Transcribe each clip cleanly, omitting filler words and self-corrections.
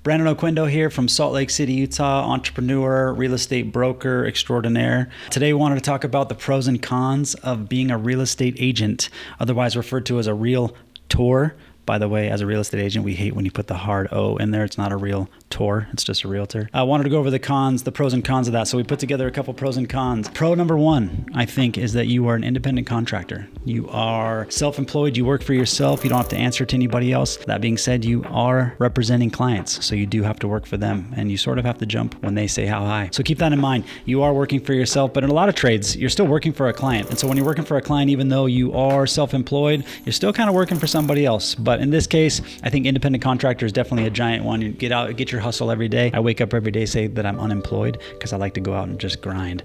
Brandon Oquindo here from Salt Lake City, Utah, entrepreneur, real estate broker extraordinaire. Today we wanted to talk about the pros and cons of being a real estate agent, otherwise referred to as a realtor. By the way, as a real estate agent, we hate when you put the hard O in there. It's not a realtor, it's just a realtor. I wanted to go over the pros and cons of that. So we put together a couple pros and cons. Pro number one, I think, is that you are an independent contractor. You are self-employed, you work for yourself, you don't have to answer to anybody else. That being said, you are representing clients, so you do have to work for them, and you sort of have to jump when they say how high. So keep that in mind. You are working for yourself, but in a lot of trades, you're still working for a client. And so when you're working for a client, even though you are self-employed, you're still kind of working for somebody else. But in this case, I think independent contractor is definitely a giant one. You get out, get your hustle every day. I wake up every day, say that I'm unemployed because I like to go out and just grind.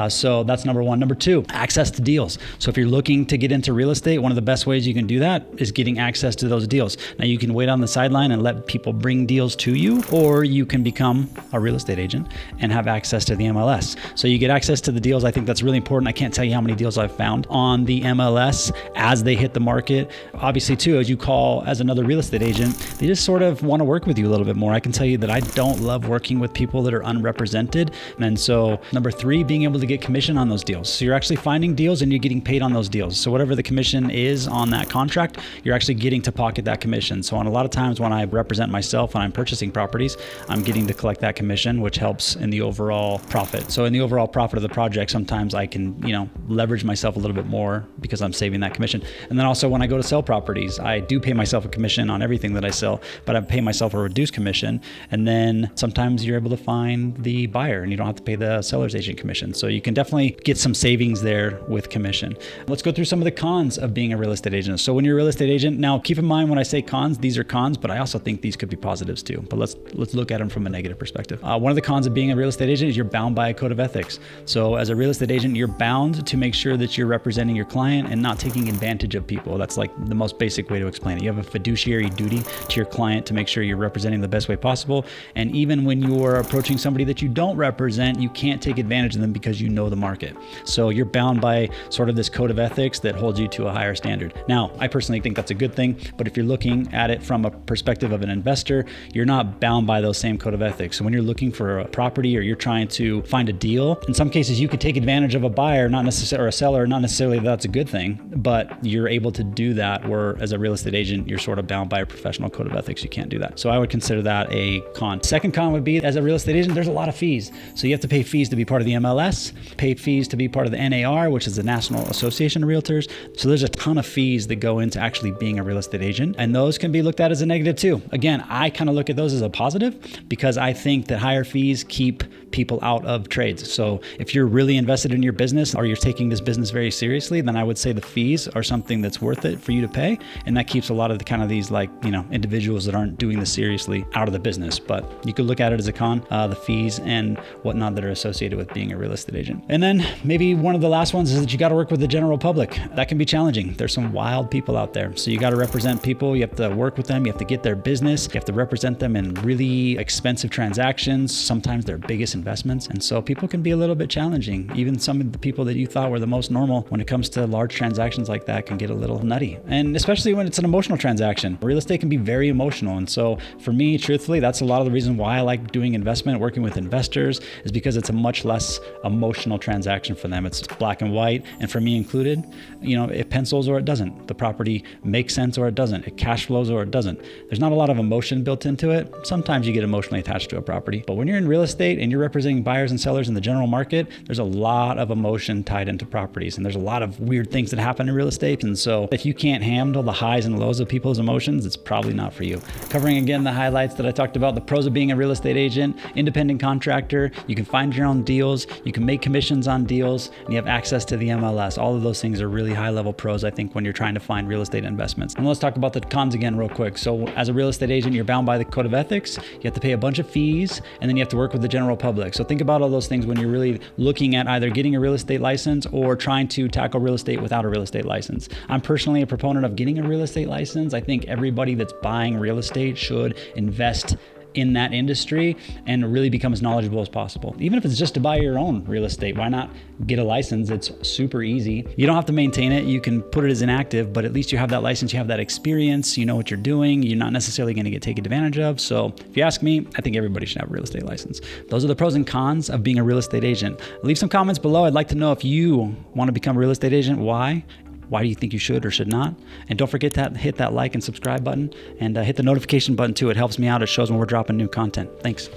So that's number one. Number two, access to deals. So if you're looking to get into real estate, one of the best ways you can do that is getting access to those deals. Now you can wait on the sideline and let people bring deals to you, or you can become a real estate agent and have access to the MLS. So you get access to the deals. I think that's really important. I can't tell you how many deals I've found on the MLS as they hit the market. Obviously too, as you call as another real estate agent, they just sort of want to work with you a little bit more. I can tell you that I don't love working with people that are unrepresented. And so number three, being able to get commission on those deals. So you're actually finding deals and you're getting paid on those deals. So whatever the commission is on that contract, you're actually getting to pocket that commission. So on a lot of times when I represent myself, when I'm purchasing properties, I'm getting to collect that commission, which helps in the overall profit. So in the overall profit of the project, sometimes I can, leverage myself a little bit more because I'm saving that commission. And then also when I go to sell properties, I do pay myself a commission on everything that I sell, but I pay myself a reduced commission. And then sometimes you're able to find the buyer and you don't have to pay the seller's agent commission. So you can definitely get some savings there with commission. Let's go through some of the cons of being a real estate agent. So when you're a real estate agent, now keep in mind when I say cons, these are cons, but I also think these could be positives too. But let's look at them from a negative perspective. One of the cons of being a real estate agent is you're bound by a code of ethics. So as a real estate agent, you're bound to make sure that you're representing your client and not taking advantage of people. That's like the most basic way to explain it. You have a fiduciary duty to your client to make sure you're representing the best way possible. And even when you're approaching somebody that you don't represent, you can't take advantage of them because you know the market. So you're bound by sort of this code of ethics that holds you to a higher standard. Now, I personally think that's a good thing, but if you're looking at it from a perspective of an investor, you're not bound by those same code of ethics. So when you're looking for a property or you're trying to find a deal, in some cases you could take advantage of a buyer, not necessarily, or a seller, not necessarily that's a good thing, but you're able to do that, where as a real estate agent, you're sort of bound by a professional code of ethics. You can't do that. So I would consider that a con. Second con would be, as a real estate agent, there's a lot of fees. So you have to pay fees to be part of the MLS, pay fees to be part of the NAR, which is the National Association of Realtors. So there's a ton of fees that go into actually being a real estate agent. And those can be looked at as a negative too. Again, I kind of look at those as a positive because I think that higher fees keep people out of trades. So if you're really invested in your business or you're taking this business very seriously, then I would say the fees are something that's worth it for you to pay. And that keeps a lot of the kind of these individuals that aren't doing this seriously out of the business. But you could look at it as a con, the fees and whatnot that are associated with being a real estate agent. And then maybe one of the last ones is that you got to work with the general public. That can be challenging. There's some wild people out there. So you got to represent people. You have to work with them. You have to get their business. You have to represent them in really expensive transactions, sometimes their biggest investments. And so people can be a little bit challenging. Even some of the people that you thought were the most normal when it comes to large transactions like that can get a little nutty. And especially when it's an emotional transaction. Real estate can be very emotional. And so for me, truthfully, that's a lot of the reason why I like doing investment, working with investors, is because it's a much less emotional transaction for them. It's black and white. And for me included, it pencils or it doesn't. The property makes sense or it doesn't. It cash flows or it doesn't. There's not a lot of emotion built into it. Sometimes you get emotionally attached to a property, but when you're in real estate and you're representing buyers and sellers in the general market, there's a lot of emotion tied into properties. And there's a lot of weird things that happen in real estate. And so if you can't handle the highs and lows of people's emotions, it's probably not for you. Covering again the highlights that I talked about, the pros of being a real estate agent, independent contractor, you can find your own deals, you can make commissions on deals, and you have access to the MLS. All of those things are really high level pros, I think, when you're trying to find real estate investments. And let's talk about the cons again real quick. So as a real estate agent, you're bound by the code of ethics. You have to pay a bunch of fees, and then you have to work with the general public. So think about all those things when you're really looking at either getting a real estate license or trying to tackle real estate without a real estate license. I'm personally a proponent of getting a real estate license. I think everybody that's buying real estate should invest in that industry and really become as knowledgeable as possible. Even if it's just to buy your own real estate, why not get a license? It's super easy. You don't have to maintain it. You can put it as inactive, but at least you have that license, you have that experience, you know what you're doing. You're not necessarily going to get taken advantage of. So if you ask me, I think everybody should have a real estate license. Those are the pros and cons of being a real estate agent. Leave some comments below. I'd like to know if you want to become a real estate agent. Why? Why do you think you should or should not? And don't forget to hit that like and subscribe button, and hit the notification button too. It helps me out. It shows when we're dropping new content. Thanks.